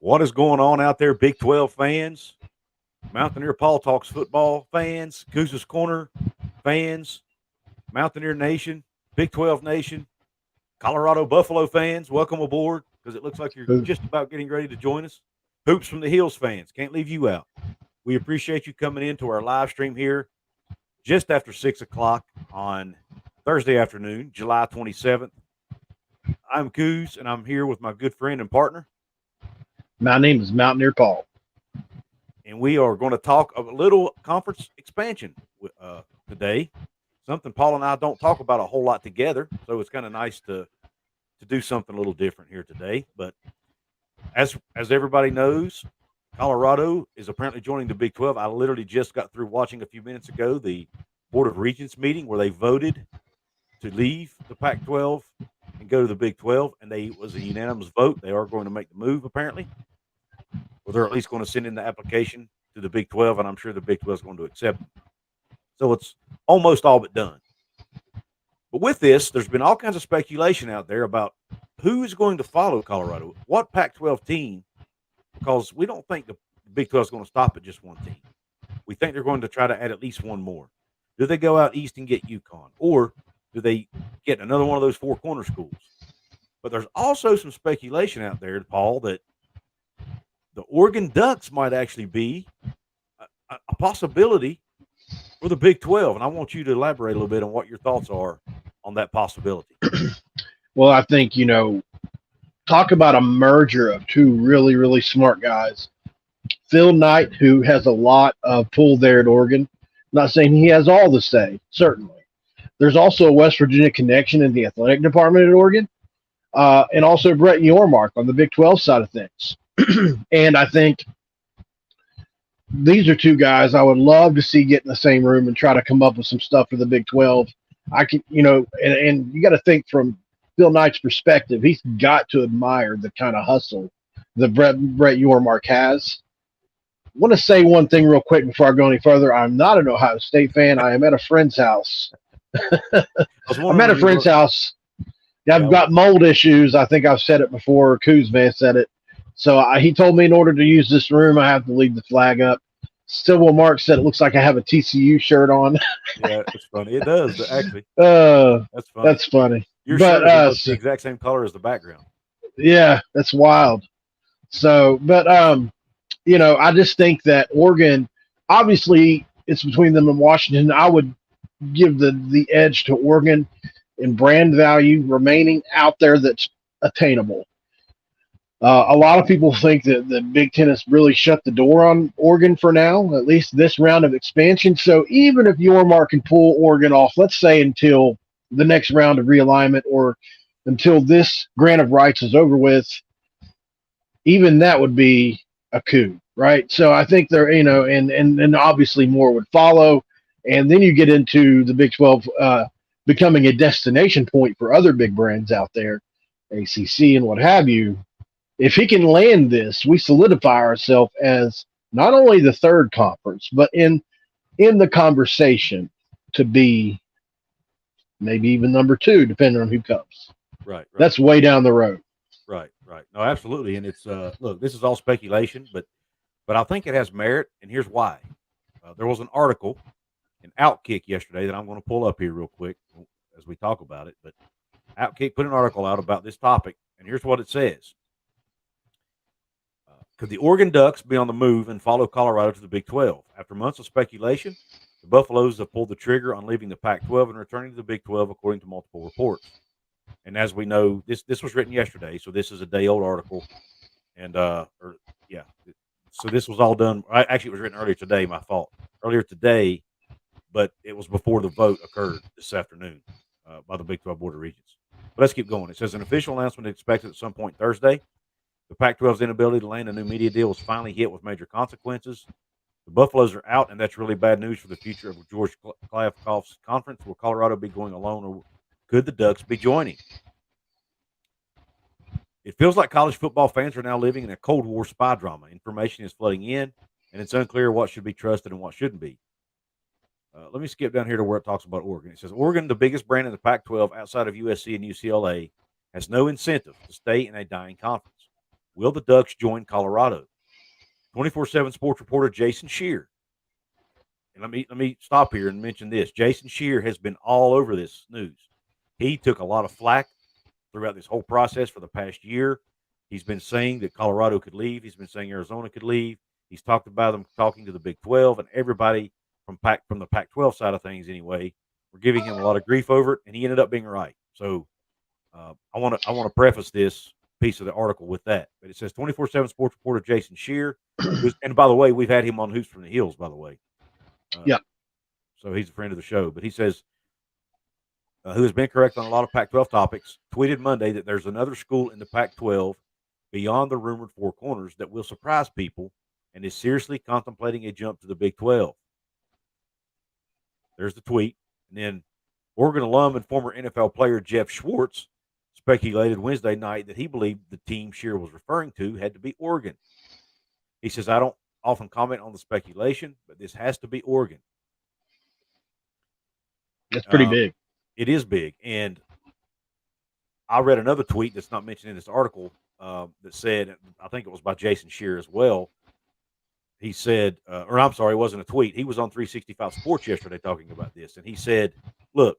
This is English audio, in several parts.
What is going on out there, Big 12 fans, Mountaineer Paul Talks Football fans, Goose's Corner fans, Mountaineer Nation, Big 12 Nation, Colorado Buffalo fans? Welcome aboard, because it looks like you're just about getting ready to join us. Hoops from the Hills fans, can't leave you out. We appreciate you coming into our live stream here just after 6 o'clock on Thursday afternoon, July 27th. I'm Coos, and I'm here with my good friend and partner. My name is Mountaineer Paul. And we are going to talk a little conference expansion today. Something Paul and I don't talk about a whole lot together, so it's kind of nice to do something a little different here today. But as everybody knows, Colorado is apparently joining the Big 12. I literally just got through watching a few minutes ago the Board of Regents meeting where they voted to leave the Pac-12 and go to the Big 12, and it was a unanimous vote. They are going to make the move, apparently. Or they're at least going to send in the application to the Big 12, and I'm sure the Big 12 is going to accept it. So it's almost all but done. But with this, there's been all kinds of speculation out there about who is going to follow Colorado, what Pac-12 team, because we don't think the Big 12 is going to stop at just one team. We think they're going to try to add at least one more. Do they go out east and get UConn, or do they get another one of those four corner schools? But there's also some speculation out there, Paul, that the Oregon Ducks might actually be a possibility for the Big 12. And I want you to elaborate a little bit on what your thoughts are on that possibility. Well, I think, talk about a merger of two really, really smart guys. Phil Knight, who has a lot of pull there at Oregon. Not saying he has all the say, certainly. There's also a West Virginia connection in the athletic department at Oregon. And also Brett Yormark on the Big 12 side of things. And I think these are two guys I would love to see get in the same room and try to come up with some stuff for the Big 12. I can, and you got to think from Phil Knight's perspective, he's got to admire the kind of hustle that Brett Yormark has. I want to say one thing real quick before I go any further. I'm not an Ohio State fan. I am at a friend's house. I'm at a friend's house. I've got mold issues. I think I've said it before. Kuzman said it. So he told me in order to use this room, I have to leave the flag up. Civil Mark said it looks like I have a TCU shirt on. Yeah, it's funny. It does, actually. That's funny. That's funny. Your shirt is the exact same color as the background. Yeah, that's wild. So, but, I just think that Oregon, obviously, it's between them and Washington. I would give the edge to Oregon in brand value remaining out there that's attainable. A lot of people think that the Big Ten has really shut the door on Oregon for now, at least this round of expansion. So even if Yormark can pull Oregon off, let's say until the next round of realignment or until this grant of rights is over with, even that would be a coup, right? So I think they're, and obviously more would follow. And then you get into the Big 12 becoming a destination point for other big brands out there, ACC and what have you. If he can land this, we solidify ourselves as not only the third conference, but in the conversation to be maybe even number two, depending on who comes. Right. That's way down the road. Right. No, absolutely. And it's look, this is all speculation, but I think it has merit, and here's why. There was an article in Outkick yesterday that I'm going to pull up here real quick as we talk about it. But Outkick put an article out about this topic, and here's what it says. Could the Oregon Ducks be on the move and follow Colorado to the Big 12? After months of speculation, the Buffaloes have pulled the trigger on leaving the Pac-12 and returning to the Big 12, according to multiple reports. And as we know, this was written yesterday, so this is a day-old article. And, so this was all done. Actually, it was written earlier today, my fault. Earlier today, but it was before the vote occurred this afternoon by the Big 12 Board of Regents. But let's keep going. It says an official announcement is expected at some point Thursday. The Pac-12's inability to land a new media deal was finally hit with major consequences. The Buffaloes are out, and that's really bad news for the future of George Kliavkoff's conference. Will Colorado be going alone, or could the Ducks be joining? It feels like college football fans are now living in a Cold War spy drama. Information is flooding in, and it's unclear what should be trusted and what shouldn't be. Let me skip down here to where it talks about Oregon. It says, Oregon, the biggest brand in the Pac-12 outside of USC and UCLA, has no incentive to stay in a dying conference. Will the Ducks join Colorado? 24/7 Sports reporter Jason Shear. And let me stop here and mention this. Jason Shear has been all over this news. He took a lot of flack throughout this whole process for the past year. He's been saying that Colorado could leave. He's been saying Arizona could leave. He's talked about them talking to the Big 12, and everybody from the Pac-12 side of things anyway, were giving him a lot of grief over it, and he ended up being right. So I want to preface this piece of the article with that. But it says 24/7 Sports reporter Jason Shear, and by the way, we've had him on Hoops from the Hills, by the way. Yeah. So he's a friend of the show. But he says, who has been correct on a lot of Pac-12 topics, tweeted Monday that there's another school in the Pac-12 beyond the rumored Four Corners that will surprise people and is seriously contemplating a jump to the Big 12. There's the tweet. And then Oregon alum and former NFL player Jeff Schwartz speculated Wednesday night that he believed the team Shear was referring to had to be Oregon. He says, I don't often comment on the speculation, but this has to be Oregon. That's pretty big. It is big. And I read another tweet that's not mentioned in this article that said, I think it was by Jason Shear as well. He said, or I'm sorry, it wasn't a tweet. He was on 365 Sports yesterday talking about this. And he said, look,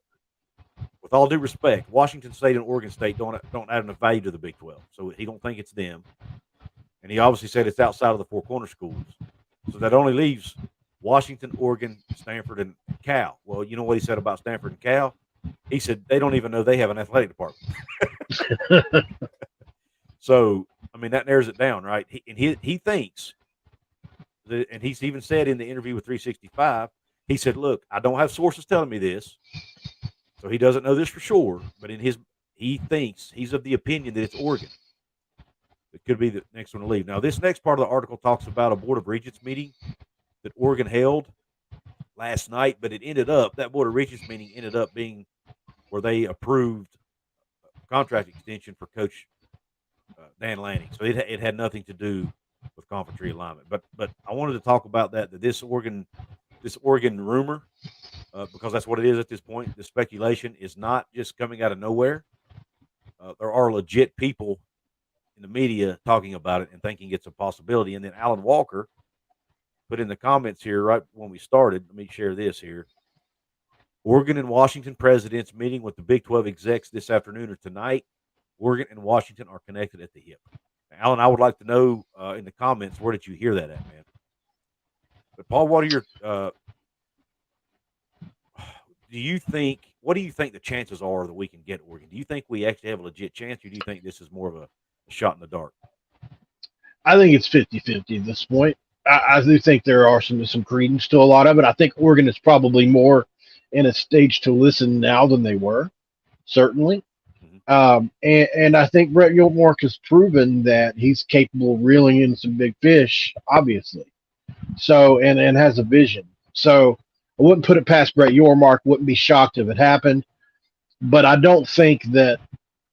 with all due respect, Washington State and Oregon State don't add enough value to the Big 12. So he don't think it's them. And he obviously said it's outside of the Four Corner schools. So that only leaves Washington, Oregon, Stanford, and Cal. Well, you know what he said about Stanford and Cal? He said they don't even know they have an athletic department. So, I mean, that narrows it down, right? He thinks, and he's even said in the interview with 365, he said, look, I don't have sources telling me this, so he doesn't know this for sure, but he thinks, he's of the opinion that it's Oregon. It could be the next one to leave. Now, this next part of the article talks about a Board of Regents meeting that Oregon held last night, but that Board of Regents meeting ended up being where they approved a contract extension for Coach Dan Lanning. So it had nothing to do with conference realignment. But I wanted to talk about that this Oregon rumor, because that's what it is at this point. The speculation is not just coming out of nowhere. There are legit people in the media talking about it and thinking it's a possibility. And then Alan Walker put in the comments here right when we started. Let me share this here. Oregon and Washington presidents meeting with the Big 12 execs this afternoon or tonight. Oregon and Washington are connected at the hip. Now, Alan, I would like to know in the comments, where did you hear that at, man? But Paul, what do you think the chances are that we can get Oregon? Do you think we actually have a legit chance, or do you think this is more of a shot in the dark? I think it's 50-50 at this point. I do think there are some credence to a lot of it. I think Oregon is probably more in a stage to listen now than they were, certainly. Mm-hmm. And I think Brett Yormark has proven that he's capable of reeling in some big fish, obviously. So, and has a vision. So I wouldn't put it past Brett Yormark. Wouldn't be shocked if it happened. But I don't think that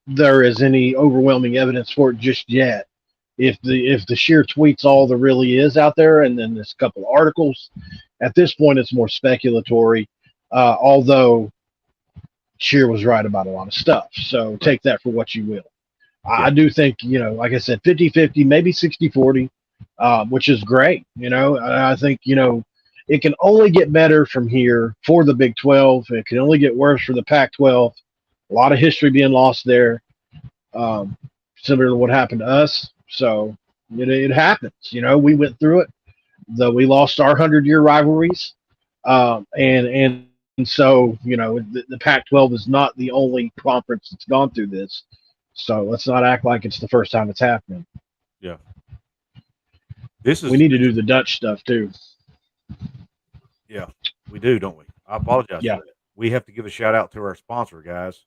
there is any overwhelming evidence for it just yet. If the sheer tweets all there really is out there, and then there's a couple of articles, at this point it's more speculatory. Although Shear was right about a lot of stuff, so take that for what you will. Yeah. I do think, like I said, 50-50, maybe 60-40, which is great. I think it can only get better from here for the Big 12. It can only get worse for the Pac-12. A lot of history being lost there, similar to what happened to us. So it happens. We went through it. We lost our 100-year rivalries, and so the Pac-12 is not the only conference that's gone through this. So let's not act like it's the first time it's happening. Yeah, we need to do the Dutch stuff too. Yeah, we do, don't we? I apologize for that. We have to give a shout out to our sponsor, guys.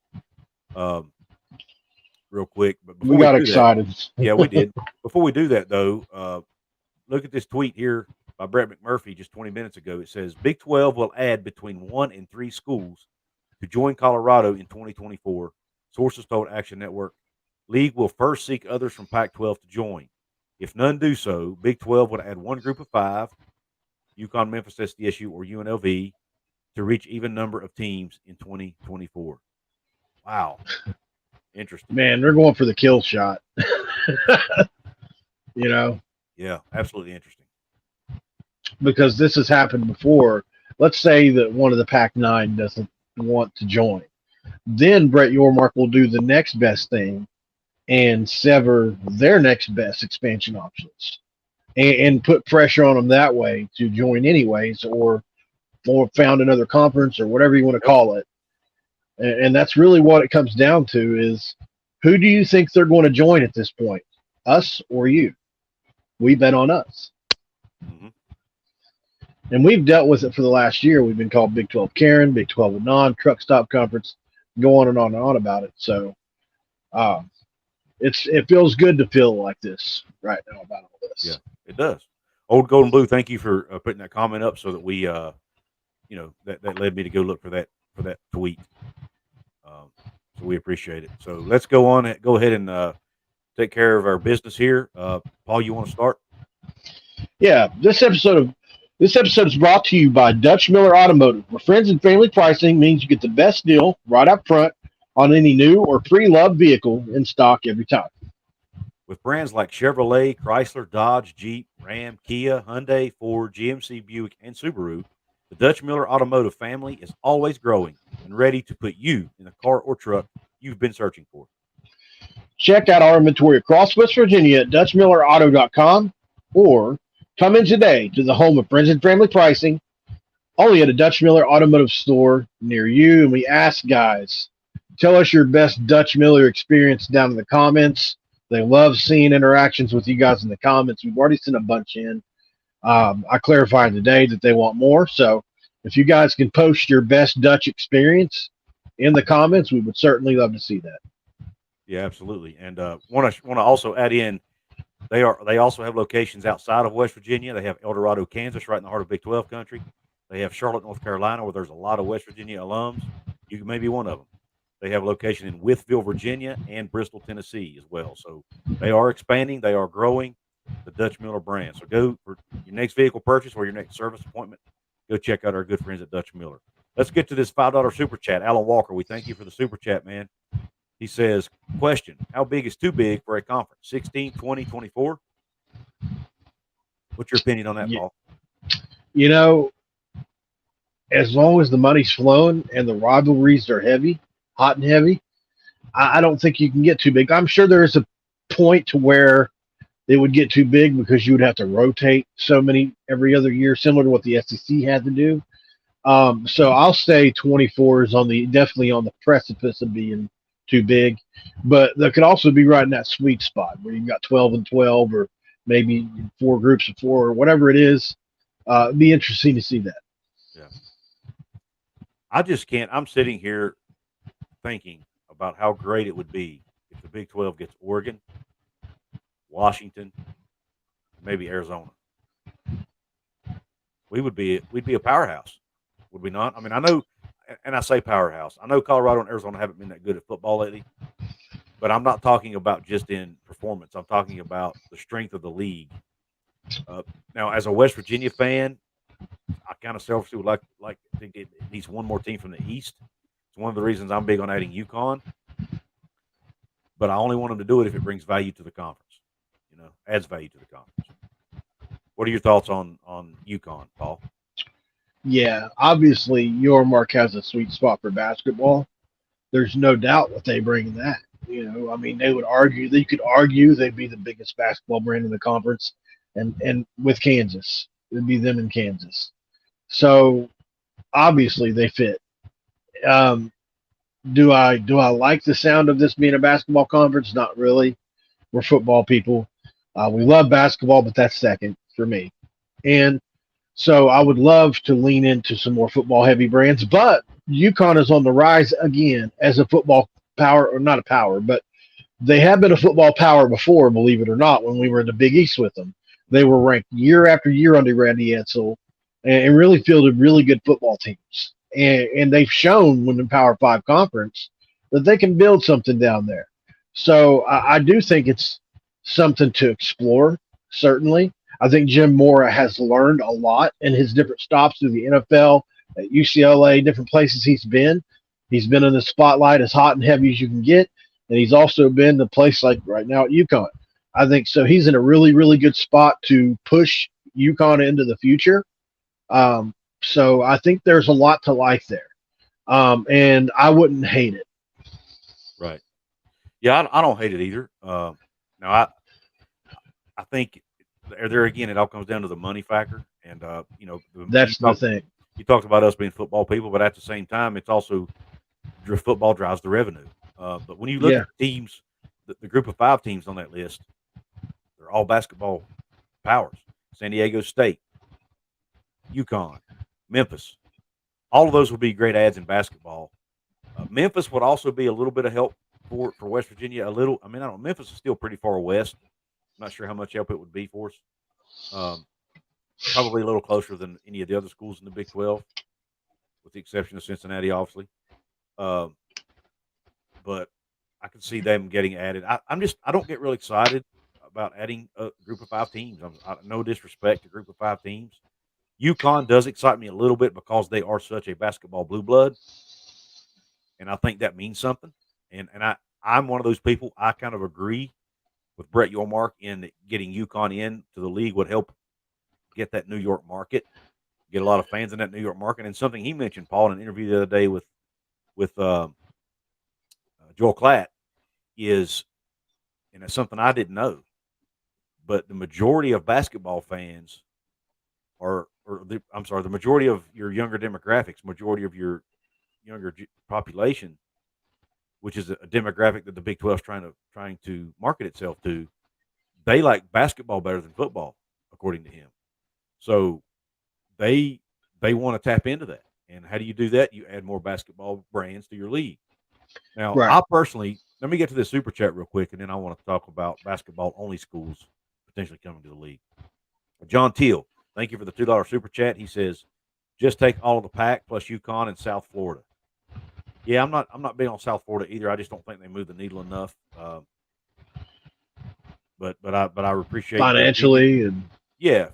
Real quick, but we got excited. Yeah, we did. Before we do that, though, look at this tweet here by Brett McMurphy just 20 minutes ago. It says Big 12 will add between 1 and 3 schools to join Colorado in 2024. Sources told Action Network. League will first seek others from Pac-12 to join. If none do so, Big 12 would add one group of 5, UConn, Memphis, SDSU, or UNLV, to reach even number of teams in 2024. Wow. Interesting. Man, they're going for the kill shot. you know, Yeah, absolutely interesting. because this has happened before. Let's say that one of the Pac-9 doesn't want to join. Then Brett Yormark will do the next best thing and sever their next best expansion options and put pressure on them that way to join anyways, or found another conference or whatever you want to Yep. call it. And that's really what it comes down to is who do you think they're going to join at this point? Us or you? We bet on us. Mm-hmm. And we've dealt with it for the last year. We've been called Big 12 Karen, Big 12 and non, truck stop conference, go on and on and on about it. So it feels good to feel like this right now about all this. Yeah, it does. Old Golden Blue, thank you for putting that comment up so that we, that led me to go look for that tweet. So we appreciate it. So let's go ahead and take care of our business here. Paul, you want to start? Yeah, this episode is brought to you by Dutch Miller Automotive, where friends and family pricing means you get the best deal right up front on any new or pre-loved vehicle in stock every time. With brands like Chevrolet, Chrysler, Dodge, Jeep, Ram, Kia, Hyundai, Ford, GMC, Buick, and Subaru, the Dutch Miller Automotive family is always growing and ready to put you in the car or truck you've been searching for. Check out our inventory across West Virginia at DutchMillerAuto.com or come in today to the home of friends and family pricing, only at a Dutch Miller Automotive store near you. And we ask guys, tell us your best Dutch Miller experience down in the comments. They love seeing interactions with you guys in the comments. We've already sent a bunch in. I clarified today that they want more. So if you guys can post your best Dutch experience in the comments, we would certainly love to see that. Yeah, absolutely. And want to also add in, they also have locations outside of West Virginia. They have El Dorado, Kansas, right in the heart of Big 12 country. They have Charlotte, North Carolina, where there's a lot of West Virginia alums. You may be one of them. They have a location in Wytheville, Virginia, and Bristol, Tennessee as well. So they are expanding. They are growing the Dutch Miller brand. So go for your next vehicle purchase or your next service appointment. Go check out our good friends at Dutch Miller. Let's get to this $5 super chat. Alan Walker, we thank you for the super chat, man. He says, question, how big is too big for a conference? 16, 20, 24? What's your opinion on that, Paul? You know, as long as the money's flowing and the rivalries are heavy, hot and heavy, I don't think you can get too big. I'm sure there is a point to where it would get too big because you would have to rotate so many every other year, similar to what the SEC had to do. So I'll say 24 is definitely on the precipice of being too big, but that could also be right in that sweet spot where you've got 12 and 12 or maybe 4 groups of 4 or whatever it is. It'd be interesting to see that. Yeah. I just can't. I'm sitting here thinking about how great it would be if the Big 12 gets Oregon, Washington, maybe Arizona. We'd be a powerhouse, would we not? I mean, I know, and I say powerhouse. I know Colorado and Arizona haven't been that good at football lately, but I'm not talking about just in performance. I'm talking about the strength of the league. Now, as a West Virginia fan, I kind of selfishly would like to get at least one more team from the East. It's one of the reasons I'm big on adding UConn, but I only want them to do it if it brings value to the conference. Adds value to the conference. What are your thoughts on UConn, Paul? Yeah, obviously Yormark has a sweet spot for basketball. There's no doubt that they bring that. I mean, they could argue they'd be the biggest basketball brand in the conference, and with Kansas, it'd be them in Kansas. So obviously they fit. Do I like the sound of this being a basketball conference? Not really. We're football people. We love basketball, but that's second for me. And so I would love to lean into some more football-heavy brands, but UConn is on the rise again as a football power, or not a power, but they have been a football power before, believe it or not, when we were in the Big East with them. They were ranked year after year under Randy Edsall and really fielded really good football teams. And they've shown when in Power 5 conference that they can build something down there. So I do think it's something to explore, certainly. I think Jim Mora has learned a lot in his different stops through the NFL, at UCLA, different places he's been. He's been in the spotlight as hot and heavy as you can get, and he's also been to a place like right now at UConn. I think so. He's in a really, really good spot to push UConn into the future. So I think there's a lot to like there. And I wouldn't hate it. Right. Yeah, I don't hate it either. Now I think there again, it all comes down to the money factor, and That's the thing. You talked about us being football people, but at the same time, it's also football drives the revenue. But when you look Yeah. at the teams, the group of 5 teams on that list, they're all basketball powers. San Diego State, UConn, Memphis. All of those would be great ads in basketball. Memphis would also be a little bit of help for West Virginia. A little. I mean, I don't know. Memphis is still pretty far west. I'm not sure how much help it would be for us. Probably a little closer than any of the other schools in the Big 12, with the exception of Cincinnati, obviously. But I can see them getting added. I don't get really excited about adding a group of 5 teams. No disrespect to group of 5 teams. UConn does excite me a little bit because they are such a basketball blue blood, and I think that means something. And I'm one of those people. I kind of agree with Brett Yormark in that getting UConn into the league would help get that New York market, get a lot of fans in that New York market. And something he mentioned, Paul, in an interview the other day with Joel Klatt is, and it's something I didn't know, but the majority of basketball fans the majority of your younger demographics, majority of your younger population, which is a demographic that the Big 12 is trying to market itself to, they like basketball better than football, according to him. So they want to tap into that. And how do you do that? You add more basketball brands to your league. Now, Right. I personally, let me get to this super chat real quick, and then I want to talk about basketball only schools potentially coming to the league. John Teal, thank you for the $2 super chat. He says, just take all of the pack plus UConn and South Florida. Yeah, I'm not big on South Florida either. I just don't think they move the needle enough. But I appreciate Financially and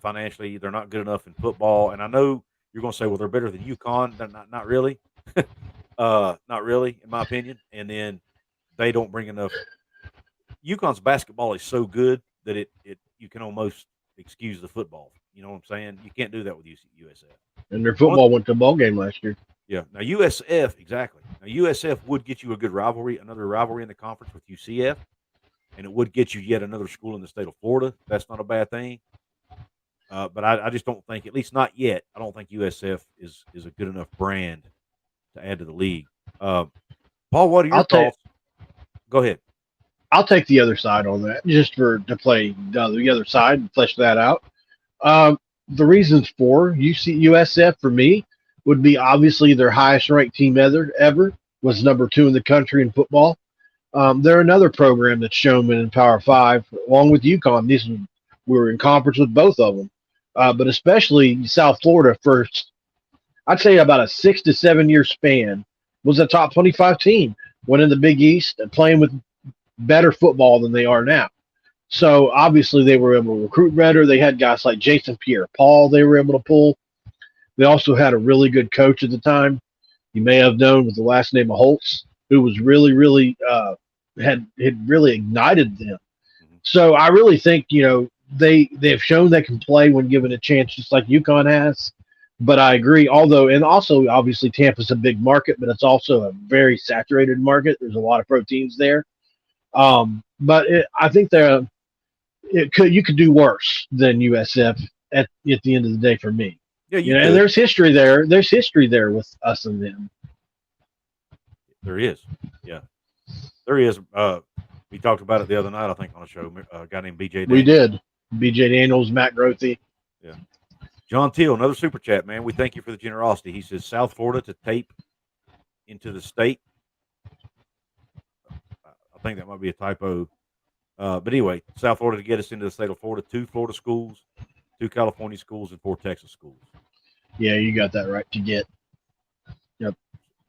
financially they're not good enough in football. And I know you're going to say, well, they're better than UConn. They're not really, not really, in my opinion. And then they don't bring enough. UConn's basketball is so good that it you can almost excuse the football. You know what I'm saying? You can't do that with USF. and their football went to a ball game last year. Yeah. Now USF, exactly. Now USF would get you a good rivalry, another rivalry in the conference with UCF, and it would get you yet another school in the state of Florida. That's not a bad thing. But I just don't think, at least not yet, I don't think USF is a good enough brand to add to the league. Paul, what are your thoughts? Go ahead. I'll take the other side on that just to play the other side and flesh that out. The reasons for USF for me would be obviously their highest ranked team ever was number 2 in the country in football. They're another program that's shown in Power 5 along with UConn. We were in conference with both of them, but especially South Florida first. I'd say about a 6 to 7 year span was a top 25 team. Went in the Big East and playing with better football than they are now. So obviously they were able to recruit better. They had guys like Jason Pierre-Paul they were able to pull. They also had a really good coach at the time. You may have known with the last name of Holtz, who was really, really had really ignited them. So I really think, they've shown they can play when given a chance, just like UConn has. But I agree, also obviously Tampa's a big market, but it's also a very saturated market. There's a lot of pro teams there. But I think you could do worse than USF at the end of the day for me. Yeah, and there's history there. There's history there with us and them. There is. Yeah, there is. We talked about it the other night, I think, on a show. A guy named BJ Daniels. We did. BJ Daniels, Matt Grothy. Yeah. John Teal, another super chat, man. We thank you for the generosity. He says South Florida to tape into the state. I think that might be a typo. But anyway, South Florida to get us into the state of Florida. 2 Florida schools, 2 California schools, and 4 Texas schools. Yeah, you got that right to get. Yep.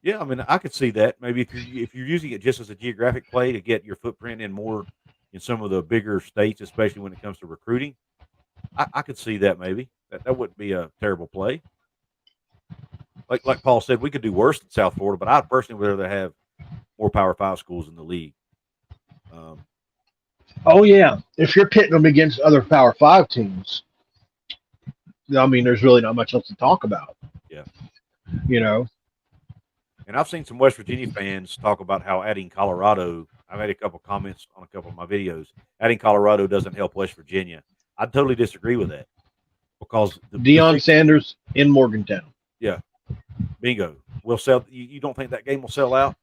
Yeah, I mean, I could see that. Maybe if you're using it just as a geographic play to get your footprint in some of the bigger states, especially when it comes to recruiting, I could see that maybe. That wouldn't be a terrible play. Like Paul said, we could do worse than South Florida, but I personally would rather have more Power 5 schools in the league. Oh yeah, if you're pitting them against other Power Five teams, I mean, there's really not much else to talk about. Yeah. You know, And I've seen some West Virginia fans talk about how adding Colorado. I've had a couple comments on a couple of my videos. Adding Colorado doesn't help West Virginia. I totally disagree with that because the Deion big Sanders in Morgantown. yeah, bingo. Will sell. You don't think that game will sell out?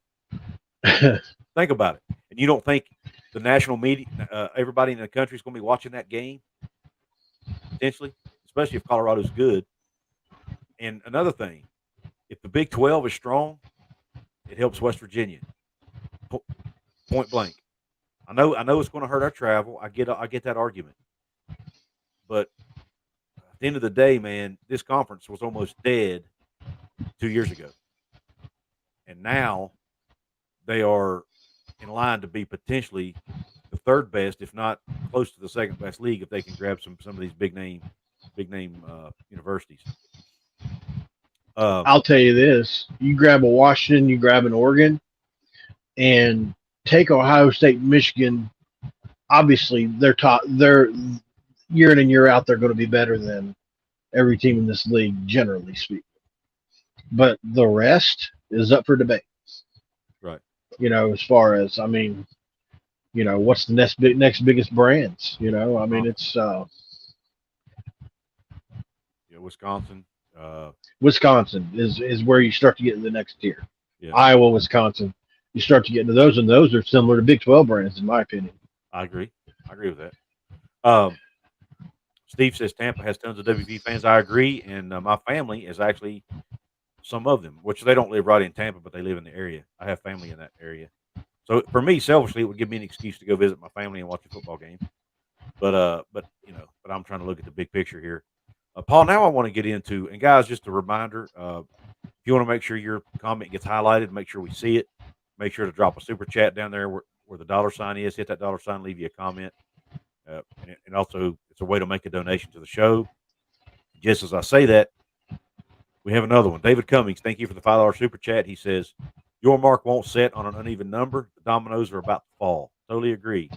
Think about it. And you don't think the national media, everybody in the country is going to be watching that game potentially, especially if Colorado's good. And another thing, if the Big 12 is strong, it helps West Virginia. Point blank. I know it's going to hurt our travel. I get that argument. But at the end of the day, man, this conference was almost dead 2 years ago. And now they are in line to be potentially the third best, if not close to the second best league, if they can grab some of these big name universities. I'll tell you this: you grab a Washington, you grab an Oregon, and take Ohio State, Michigan. Obviously, they're top. They're year in and year out. They're going to be better than every team in this league, generally speaking. But the rest is up for debate. Right. You know, as far as I mean, you know, what's the next biggest brands? You know, I mean, it's Wisconsin. Wisconsin is where you start to get in the next tier. Yeah. Iowa, Wisconsin, you start to get into those, and those are similar to Big 12 brands, in my opinion. I agree with that. Steve says Tampa has tons of WV fans. I agree, and my family is actually some of them, which they don't live right in Tampa, but they live in the area. I have family in that area. So for me, selfishly, it would give me an excuse to go visit my family and watch a football game. But I'm trying to look at the big picture here. Paul, now I want to get into, and guys, just a reminder, if you want to make sure your comment gets highlighted, make sure we see it. Make sure to drop a super chat down there where the dollar sign is. Hit that dollar sign, leave you a comment. And also, it's a way to make a donation to the show. Just as I say that, we have another one. David Cummings, thank you for the $5 super chat. He says, your mark won't set on an uneven number. The dominoes are about to fall. Totally agree.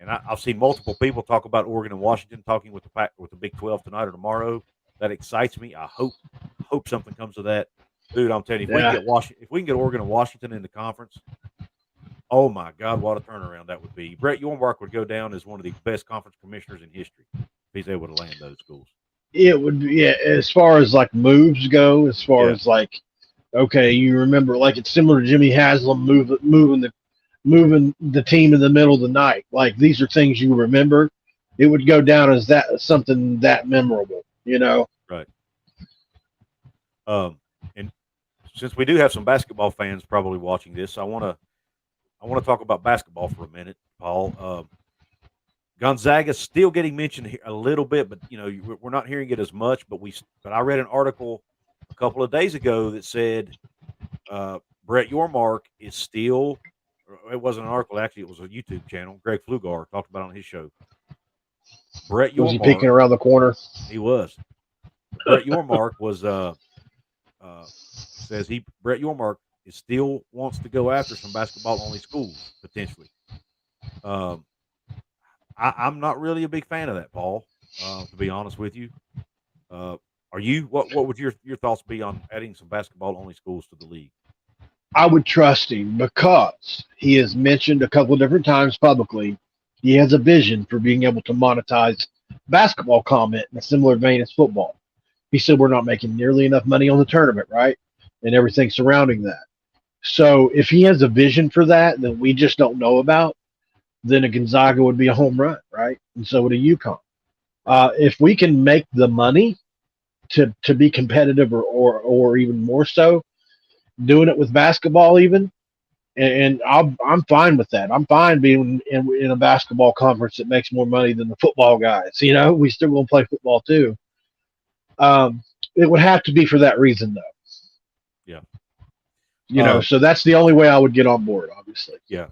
And I've seen multiple people talk about Oregon and Washington talking with the Big 12 tonight or tomorrow. That excites me. I hope something comes of that. Dude, I'm telling you, if we can get Oregon and Washington in the conference, oh my God, what a turnaround that would be. Brett Yormark would go down as one of the best conference commissioners in history if he's able to land those schools. It would be, yeah, as far as like moves go, as far as like, okay, you remember like it's similar to Jimmy Haslam moving the team in the middle of the night. Like these are things you remember. It would go down as something that memorable, you know? Right. And since we do have some basketball fans probably watching this, I want to talk about basketball for a minute, Paul. Gonzaga's still getting mentioned here a little bit, but we're not hearing it as much. But I read an article a couple of days ago that said Brett Yormark is still. It wasn't an article, actually. It was a YouTube channel. Greg Flugar talked about it on his show. Brett Yormark was he peeking around the corner? He was. Brett Yormark was says Brett Yormark still wants to go after some basketball only schools potentially. I'm not really a big fan of that, Paul. To be honest with you, are you? What would your thoughts be on adding some basketball only schools to the league? I would trust him because he has mentioned a couple of different times publicly he has a vision for being able to monetize basketball comment in a similar vein as football. He said we're not making nearly enough money on the tournament, right? And everything surrounding that. So if he has a vision for that that we just don't know about, then a Gonzaga would be a home run, right? And so would a UConn. If we can make the money to be competitive or even more so, doing it with basketball even, and I'm fine with that. I'm fine being in a basketball conference that makes more money than the football guys. We still going to play football too. It would have to be for that reason, though. Yeah. So that's the only way I would get on board, obviously. Yeah.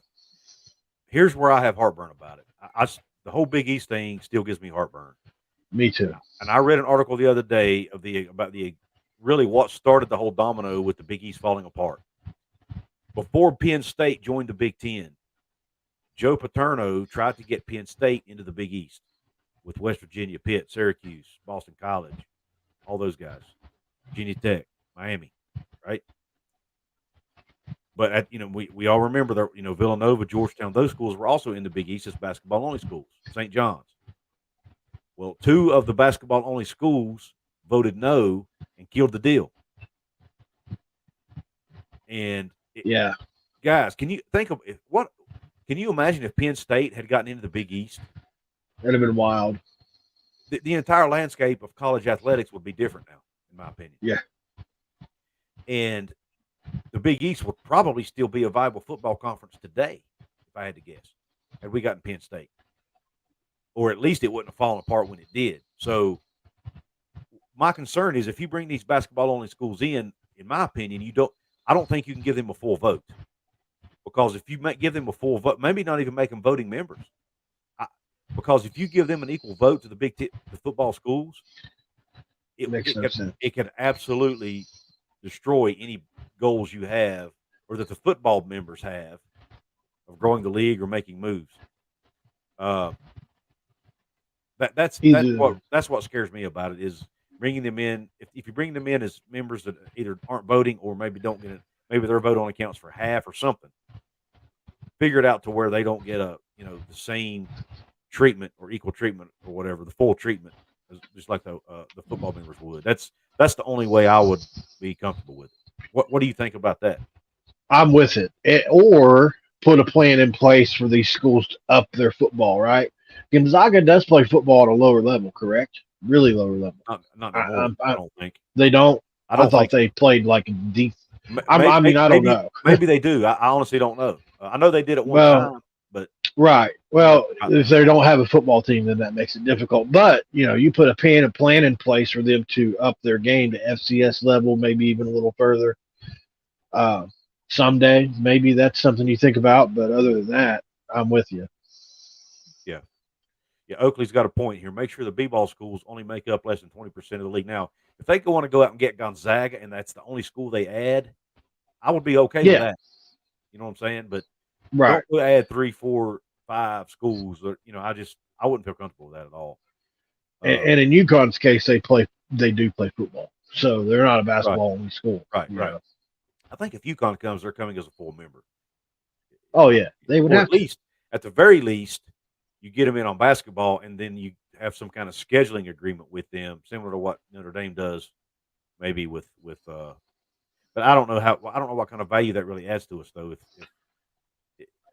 Here's where I have heartburn about it. The whole Big East thing still gives me heartburn. Me too. And I read an article the other day about really what started the whole domino with the Big East falling apart. Before Penn State joined the Big Ten, Joe Paterno tried to get Penn State into the Big East with West Virginia, Pitt, Syracuse, Boston College, all those guys, Virginia Tech, Miami, right? But we all remember that Villanova, Georgetown, those schools were also in the Big East as basketball only schools. St. John's. Well, 2 of the basketball only schools voted no and killed the deal. And guys, can you think of what? Can you imagine if Penn State had gotten into the Big East? It'd have been wild. The entire landscape of college athletics would be different now, in my opinion. Yeah. And the Big East would probably still be a viable football conference today, if I had to guess, had we gotten Penn State. Or at least it wouldn't have fallen apart when it did. So my concern is if you bring these basketball-only schools in my opinion, I don't think you can give them a full vote. Because if you give them a full vote, maybe not even make them voting members. Because if you give them an equal vote to the football schools, it can absolutely destroy any goals you have or that the football members have of growing the league or making moves. That's what scares me about it is bringing them in. If you bring them in as members that either aren't voting or maybe don't get it, maybe their vote only counts for half or something. Figure it out to where they don't get the same treatment or equal treatment or whatever, the full treatment, just like the football members would. That's the only way I would be comfortable with it. What do you think about that? I'm with it. Or put a plan in place for these schools to up their football, right? Gonzaga does play football at a lower level, correct? Really lower level. Not I don't think. They don't? I thought they played like a deep. I don't know. Maybe they do. I honestly don't know. I know they did at one time, but right. Well, if they don't have a football team, then that makes it difficult. But you put a plan in place for them to up their game to FCS level, maybe even a little further. Someday, maybe that's something you think about. But other than that, I'm with you. Yeah, Oakley's got a point here. Make sure the B-ball schools only make up less than 20% of the league. Now, if they want to go out and get Gonzaga and that's the only school they add, I would be okay with that. You know what I'm saying? But don't add 3, 4, 5 schools. I wouldn't feel comfortable with that at all. And in UConn's case, they do play football, so they're not a basketball only school. Right. I think if UConn comes, they're coming as a full member. Oh yeah, they would have at the very least. You get them in on basketball, and then you have some kind of scheduling agreement with them, similar to what Notre Dame does, maybe with. But I don't know what kind of value that really adds to us, though.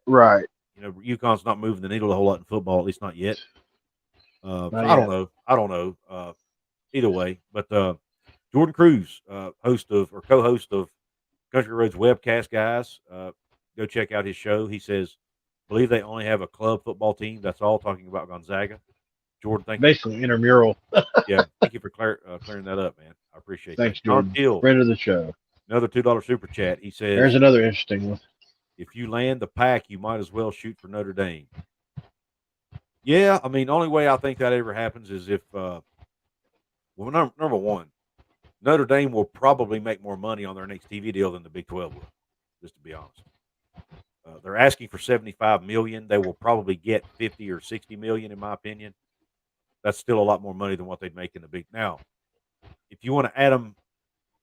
Right. UConn's not moving the needle a whole lot in football, at least not yet. I don't know. Either way, but Jordan Cruz, co-host of Country Roads webcast, guys, go check out his show. He says. Believe they only have a club football team. That's all. Talking about Gonzaga. Jordan, thank you. Basically intramural. Yeah, thank you for clearing that up, man. I appreciate it. Thanks, Jordan. Hill, friend of the show. Another $2 super chat. He says, "There's another interesting one. If you land the pack, you might as well shoot for Notre Dame." Yeah, I mean, the only way I think that ever happens is if, number one, Notre Dame will probably make more money on their next TV deal than the Big 12 will. Just to be honest. They're asking for $75 million. They will probably get $50 or $60 million, in my opinion. That's still a lot more money than what they'd make in the Big. Now, if you want to add them,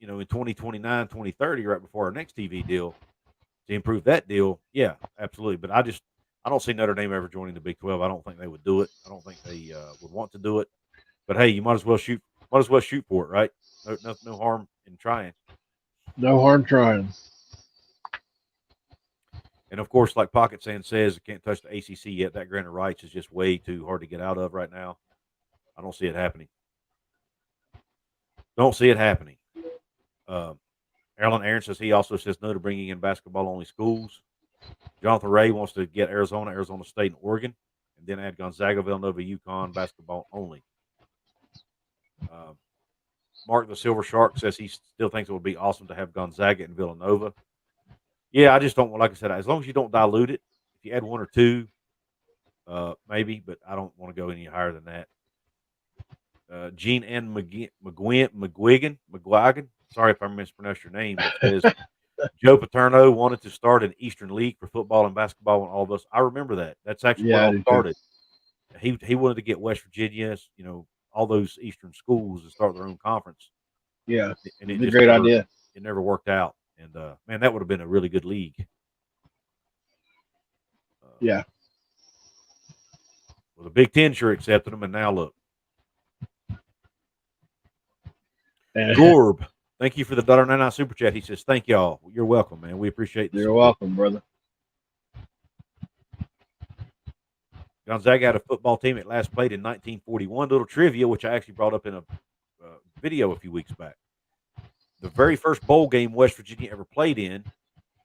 in 2029, 2030, right before our next TV deal, to improve that deal, yeah, absolutely. But I don't see Notre Dame ever joining the Big 12. I don't think they would do it. I don't think they would want to do it. But hey, you might as well shoot for it, right? No harm in trying. No harm trying. And, of course, like Pocket Sand says, can't touch the ACC yet. That grant of rights is just way too hard to get out of right now. I don't see it happening. Don't see it happening. Alan Aaron says he also says no to bringing in basketball-only schools. Jonathan Ray wants to get Arizona State, and Oregon, and then add Gonzaga, Villanova, UConn, basketball only. Mark the Silver Shark says he still thinks it would be awesome to have Gonzaga and Villanova. Yeah, I just don't, like I said, as long as you don't dilute it, if you add 1 or 2, maybe, but I don't want to go any higher than that. Jean Ann McGuigan, sorry if I mispronounced your name, but says, Joe Paterno wanted to start an Eastern League for football and basketball and all of us. I remember that. That's actually where Yeah, it I all do too. started. He wanted to get West Virginia, all those Eastern schools to start their own conference. Yeah, And it's a great idea. It never worked out. And man, that would have been a really good league. Yeah. Well, the Big Ten sure accepted them, and now look. Gorb, thank you for the $1.99 super chat. He says, "Thank y'all. You're welcome, man. We appreciate the You're support." welcome, brother. Gonzaga had a football team that last played in 1941. Little trivia, which I actually brought up in a video a few weeks back. The very first bowl game West Virginia ever played in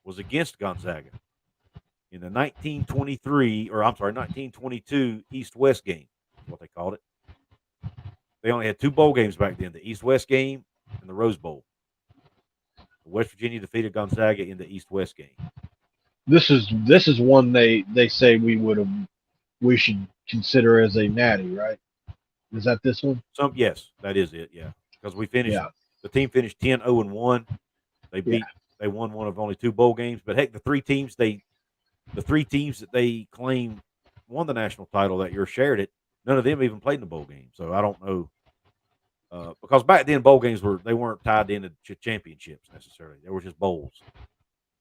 was against Gonzaga in the 1922 East-West game. Is what they called it. They only had two bowl games back then: the East-West game and the Rose Bowl. West Virginia defeated Gonzaga in the East-West game. This is one they say we should consider as a natty, right? Is that this one? Yes, that is it. Yeah, because we finished. Yeah. The team finished 10-0-1. They won one of only two bowl games. But heck, the three teams that they claim won the national title that year shared it. None of them even played in the bowl game. So I don't know. Because back then bowl games weren't tied into championships necessarily. They were just bowls.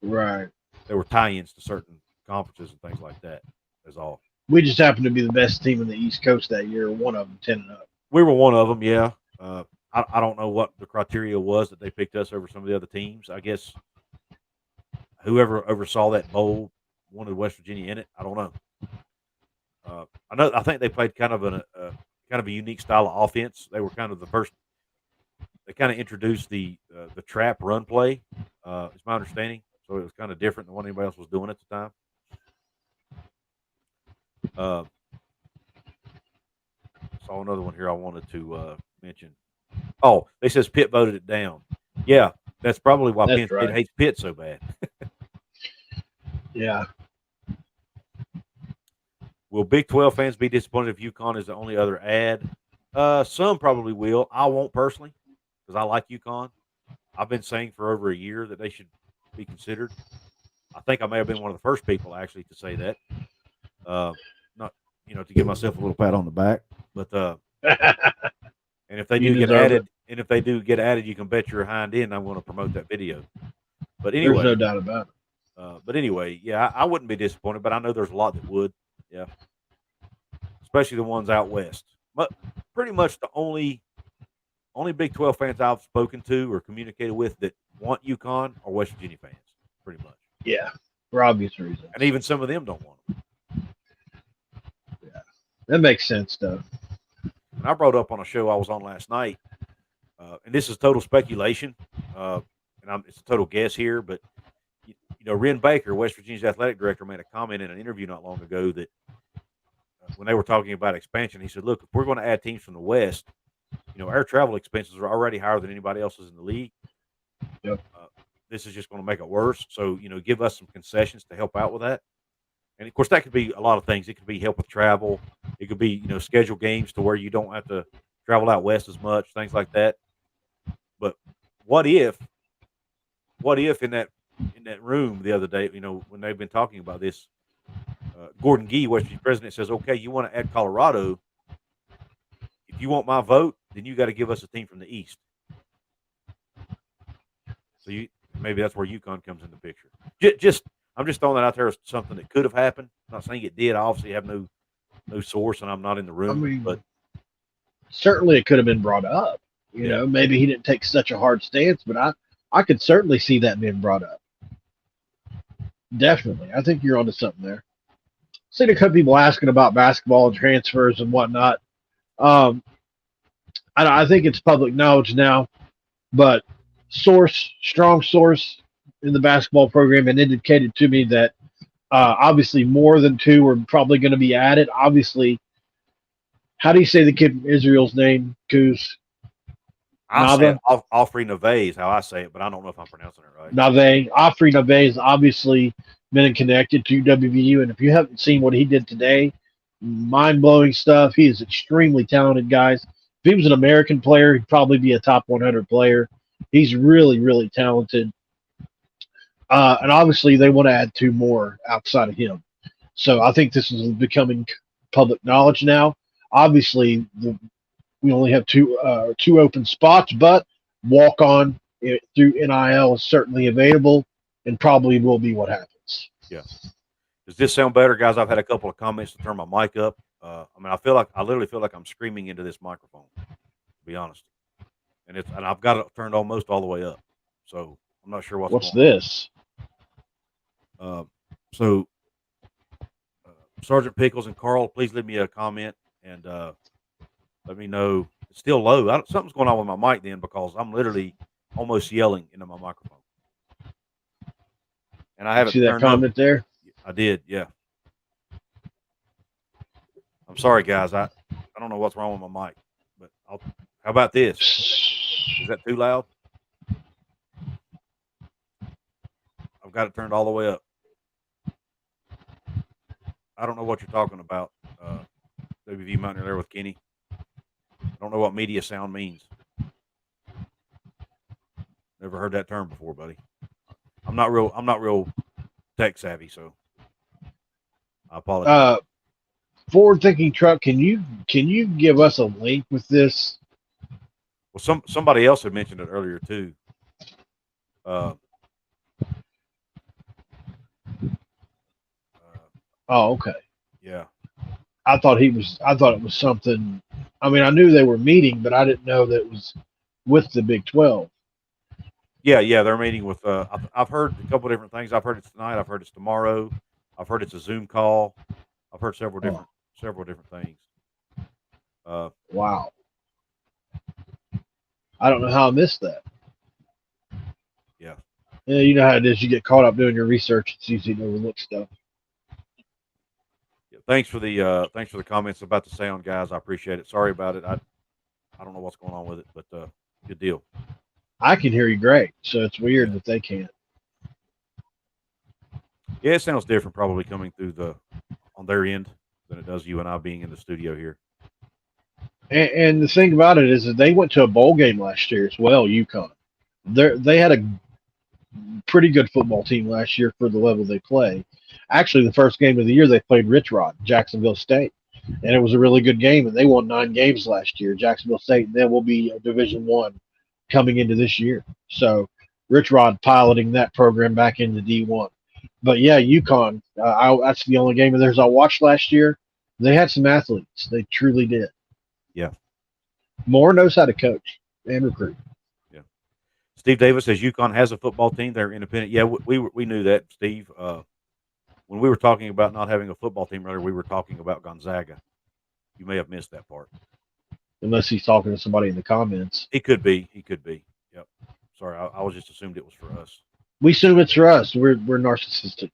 Right. They were tie-ins to certain conferences and things like that. That's all. We just happened to be the best team in the East Coast that year. One of them 10-0. We were one of them. Yeah. I don't know what the criteria was that they picked us over some of the other teams. I guess whoever oversaw that bowl wanted West Virginia in it. I don't know. I think they played kind of a unique style of offense. They were kind of the first. They kind of introduced the trap run play. Is my understanding. So it was kind of different than what anybody else was doing at the time. Saw another one here I wanted to mention. Oh, they says Pitt voted it down. Yeah, that's probably why Penn State hates Pitt so bad. Yeah. Will Big 12 fans be disappointed if UConn is the only other ad? Some probably will. I won't personally because I like UConn. I've been saying for over a year that they should be considered. I think I may have been one of the first people actually to say that. Not to give myself a little pat on the back, but and if they do get added, you can bet your hind end I'm going to promote that video. But anyway, there's no doubt about it. But anyway, yeah, I wouldn't be disappointed, but I know there's a lot that would. Yeah, especially the ones out west. But pretty much the only Big 12 fans I've spoken to or communicated with that want UConn are West Virginia fans, pretty much. Yeah, for obvious reasons. And even some of them don't want them. Yeah, that makes sense, though. And I brought up on a show I was on last night, and this is total speculation, and it's a total guess here, but Ren Baker, West Virginia's athletic director, made a comment in an interview not long ago that when they were talking about expansion, he said, "Look, if we're going to add teams from the West, our travel expenses are already higher than anybody else's in the league. Yep. This is just going to make it worse. So, give us some concessions to help out with that." And of course, that could be a lot of things. It could be help with travel. It could be, schedule games to where you don't have to travel out west as much, things like that. But what if in that room the other day, when they've been talking about this, Gordon Gee, West Virginia president, says, "Okay, you want to add Colorado. If you want my vote, then you got to give us a team from the East." So maybe that's where UConn comes in the picture. I'm just throwing that out there as something that could have happened. I'm not saying it did. I obviously have no source, and I'm not in the room. But certainly it could have been brought up. Maybe he didn't take such a hard stance, but I could certainly see that being brought up. Definitely. I think you're onto something there. Seen a couple people asking about basketball transfers and whatnot. I think it's public knowledge now, but strong source in the basketball program and indicated to me that obviously more than two are probably going to be added. Obviously, how do you say the kid from Israel's name, Kuz? Ofri Nave is how I say it, but I don't know if I'm pronouncing it right. Ofri Nave has obviously been connected to WVU, and if you haven't seen what he did today, mind-blowing stuff. He is extremely talented, guys. If he was an American player, he'd probably be a top 100 player. He's really, really talented. And obviously they want to add 2 more outside of him. So I think this is becoming public knowledge now. Obviously, we only have 2 open spots, but walk on through NIL is certainly available and probably will be what happens. Yeah. Does this sound better, guys? I've had a couple of comments to turn my mic up. I mean, I literally feel like I'm screaming into this microphone, to be honest. And I've got it turned almost all the way up. So I'm not sure what's What's going this? on. So Sergeant Pickles and Carl, please leave me a comment and let me know. It's still low. Something's going on with my mic then, because I'm literally almost yelling into my microphone. And I haven't See that turned comment up. there? I did, yeah. I'm sorry, guys. I don't know what's wrong with my mic, but how about this? Is that too loud? I've got it turned all the way up. I don't know what you're talking about, WV Mountaineer there with Kenny. I don't know what media sound means. Never heard that term before, buddy. I'm not real tech savvy, so I apologize. Forward thinking truck, can you give us a link with this? Well, somebody else had mentioned it earlier too. Oh, okay. Yeah. I thought it was something. I mean, I knew they were meeting, but I didn't know that it was with the Big 12. Yeah, they're meeting with. I've heard a couple of different things. I've heard it's tonight. I've heard it's tomorrow. I've heard it's a Zoom call. I've heard several different things. Wow. I don't know how I missed that. Yeah. Yeah, you know how it is. You get caught up doing your research. It's easy to overlook stuff. Yeah. Thanks for the comments about the sound, guys. I appreciate it. Sorry about it. I don't know what's going on with it, but good deal. I can hear you great, so it's weird Yeah. that they can't. Yeah, it sounds different probably coming through on their end than it does you and I being in the studio here. And the thing about it is that they went to a bowl game last year as well, UConn. They had a pretty good football team last year for the level they play. Actually, the first game of the year they played Rich Rod, Jacksonville State, and it was a really good game. And they won 9 games last year, Jacksonville State, and then will be a Division One coming into this year. So Rich Rod piloting that program back into D1. But yeah, UConn, that's the only game of theirs I watched last year. They had some athletes. They truly did. Yeah. Moore knows how to coach and recruit. Yeah. Steve Davis says UConn has a football team. They're independent. Yeah, we knew that, Steve. When we were talking about not having a football team earlier, we were talking about Gonzaga. You may have missed that part. Unless he's talking to somebody in the comments. He could be. Yep. Sorry, I was just assumed it was for us. We assume it's for us. We're narcissistic.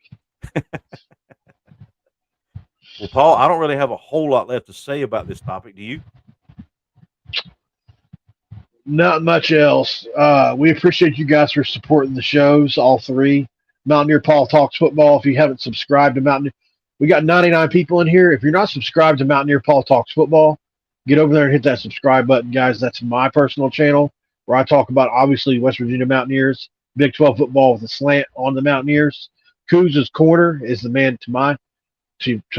Well, Paul, I don't really have a whole lot left to say about this topic. Do you? Not much else. We appreciate you guys for supporting the shows, all 3. Mountaineer Paul Talks Football. If you haven't subscribed to Mountaineer, we got 99 people in here. If you're not subscribed to Mountaineer Paul Talks Football, get over there and hit that subscribe button, guys. That's my personal channel where I talk about, obviously, West Virginia Mountaineers, Big 12 football with a slant on the Mountaineers. Kuz's Corner is the man to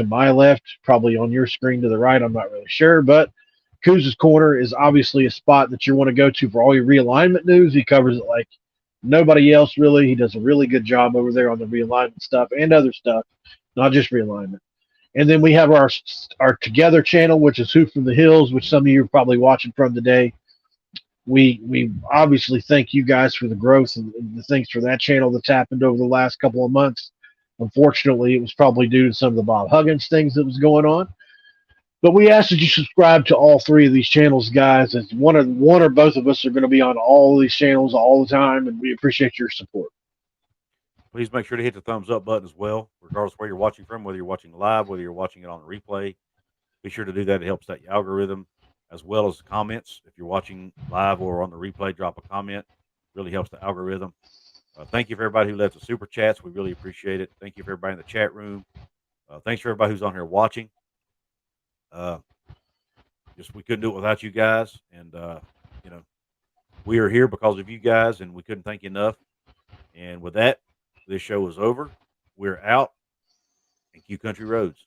my left, probably on your screen to the right. I'm not really sure, but Kuz's Corner is obviously a spot that you want to go to for all your realignment news. He covers it like nobody else, really. He does a really good job over there on the realignment stuff and other stuff, not just realignment. And then we have our Together channel, which is Who from the Hills, which some of you are probably watching from today. We obviously thank you guys for the growth and the things for that channel that's happened over the last couple of months. Unfortunately, it was probably due to some of the Bob Huggins things that was going on. But we ask that you subscribe to all 3 of these channels, guys. As one or both of us are going to be on all of these channels all the time, and we appreciate your support. Please make sure to hit the thumbs up button as well, regardless of where you're watching from, whether you're watching live, whether you're watching it on the replay. Be sure to do that. It helps that algorithm, as well as the comments. If you're watching live or on the replay, drop a comment. It really helps the algorithm. Thank you for everybody who left the super chats. We really appreciate it. Thank you for everybody in the chat room. Thanks for everybody who's on here watching. Just we couldn't do it without you guys, and we are here because of you guys, and we couldn't thank you enough. And with that, This show is over. We're out. And Q Country Roads.